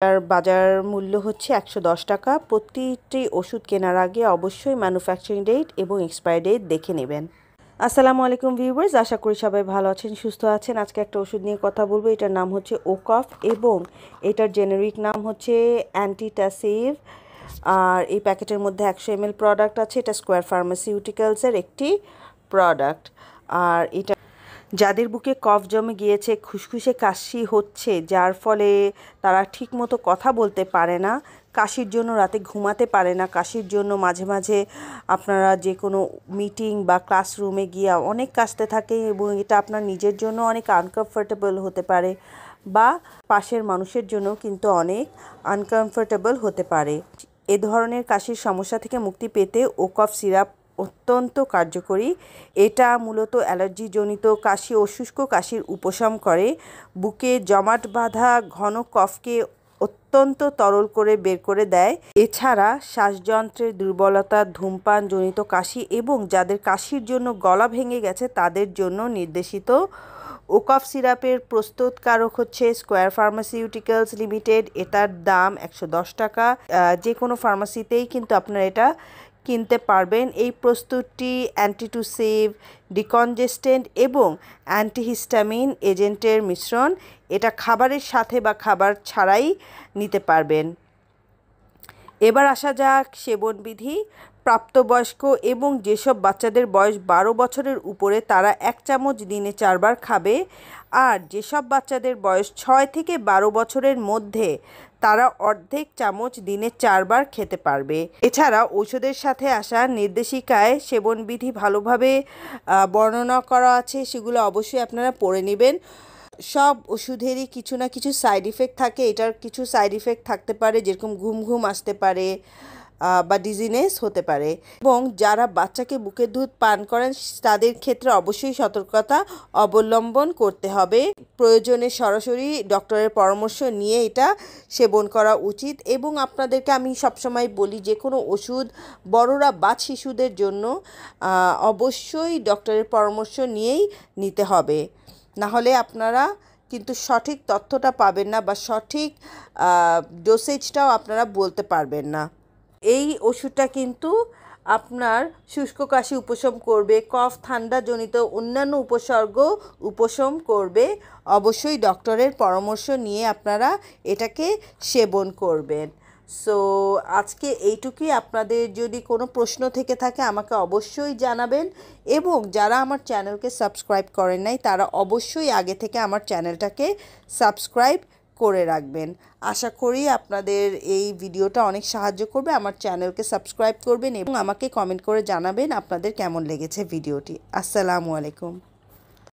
আর বাজার মূল্য হচ্ছে 110 টাকা। প্রতিটি ওষুধ কেনার আগে অবশ্যই ম্যানুফ্যাকচারিং ডেট এবং এক্সপায়ারি ডেট দেখে নেবেন। আসসালামু আলাইকুম ভিউয়ার্স, আশা করি সবাই ভালো আছেন, সুস্থ আছেন। আজকে একটা ওষুধ নিয়ে কথা বলবো। এটার নাম হচ্ছে ওকফ এবং এটার জেনেরিক নাম হচ্ছে অ্যান্টিটাসিভ। আর এই প্যাকেটের মধ্যে 100 ml প্রোডাক্ট আছে। এটা স্কোয়ার ফার্মাসিউটিক্যালসের একটি প্রোডাক্ট। আর এটা যাদের বুকে কফ জমে গিয়েছে, খুসখুসে কাশি হচ্ছে, যার ফলে তারা ঠিকমতো কথা বলতে পারে না, কাশির জন্য রাতে ঘুমাতে পারে না, কাশির জন্য মাঝে মাঝে আপনারা যে কোনো মিটিং বা ক্লাসরুমে গিয়ে অনেক কাশতে থাকে এবং এটা আপনার নিজের জন্য অনেক আনকমফোর্টেবল হতে পারে বা পাশের মানুষের জন্য কিন্তু অনেক আনকমফোর্টেবল হতে পারে। এ ধরনের কাশির সমস্যা থেকে মুক্তি পেতে ওকফ সিরাপ অত্যন্ত কার্যকরী। এটা মূলত অ্যালার্জিজনিত কাশি ও শুষ্ক কাশির উপশম করে। বুকে জমাট বাঁধা ঘন কফকে অত্যন্ত তরল করে বের করে দেয়। এছাড়া শ্বাসযন্ত্রের দুর্বলতা, ধূমপানজনিত কাশি এবং যাদের কাশির জন্য গলা ভেঙে গেছে তাদের জন্য নির্দেশিত। ওকফ সিরাপের প্রস্তুতকারক হচ্ছে স্কোয়ার ফার্মাসিউটিক্যালস লিমিটেড। এটার দাম 110 টাকা। যে কোনো ফার্মাসিতেই কিন্তু আপনারা এটা কিনতে পারবেন। এই প্রস্তুতটি অ্যান্টিটুসিভ, ডিকনজেস্টেন্ট এবং অ্যান্টিহিস্টামিন এজেন্টের মিশ্রণ। এটা খাবারের সাথে বা খাবার ছাড়াই নিতে পারবেন। এবার আসা যাক সেবনবিধি। প্রাপ্তবয়স্ক এবং যেসব বাচ্চাদের বয়স 12 বছরের উপরে তারা 1 চামচ দিনে 4 বার খাবে। আর যেসব বাচ্চাদের বয়স 6 থেকে 12 বছরের মধ্যে তারা অর্ধেক চামচ দিনে 4 বার খেতে পারবে। এছাড়া ওষুধের সাথে আসা নির্দেশিকায় সেবনবিধি ভালোভাবে বর্ণনা করা আছে, সেগুলো অবশ্যই আপনারা পড়ে নেবেন। সব ওষুধেরই কিছু না কিছু সাইড ইফেক্ট থাকে। এটার কিছু সাইড ইফেক্ট থাকতে পারে, যেরকম ঘুম আসতে পারে বা ডিজিনেস হতে পারে। এবং যারা বাচ্চাকে বুকের দুধ পান করেন তাদের ক্ষেত্রে অবশ্যই সতর্কতা অবলম্বন করতে হবে। প্রয়োজনে সরাসরি ডক্টরের পরামর্শ নিয়ে এটা সেবন করা উচিত। এবং আপনাদেরকে আমি সবসময় বলি, যে কোনো ওষুধ বড়রা বা শিশুদের জন্য অবশ্যই ডক্টরের পরামর্শ নিয়েই নিতে হবে, না হলে আপনারা কিন্তু সঠিক তথ্যটা পাবেন না বা সঠিক ডোসেজটাও আপনারা বলতে পারবেন না। এই ওষুধটা কিন্তু আপনার শুষ্ক কাশি উপশম করবে, কফ ঠান্ডাজনিত অন্যান্য উপসর্গ উপশম করবে। অবশ্যই ডক্টরের পরামর্শ নিয়ে আপনারা এটাকে সেবন করবেন। সো আজকে এইটুকুই। আপনাদের যদি কোনো প্রশ্ন থেকে থাকে আমাকে অবশ্যই জানাবেন। এবং যারা আমার চ্যানেলকে সাবস্ক্রাইব করেন নাই তারা অবশ্যই আগে থেকে আমার চ্যানেলটাকে সাবস্ক্রাইব করে রাখবেন। আশা করি আপনাদের এই ভিডিওটা অনেক সাহায্য করবে। আমার চ্যানেলকে সাবস্ক্রাইব করবেন এবং আমাকে কমেন্ট করে জানাবেন আপনাদের কেমন লেগেছে ভিডিওটি। আসসালামু আলাইকুম।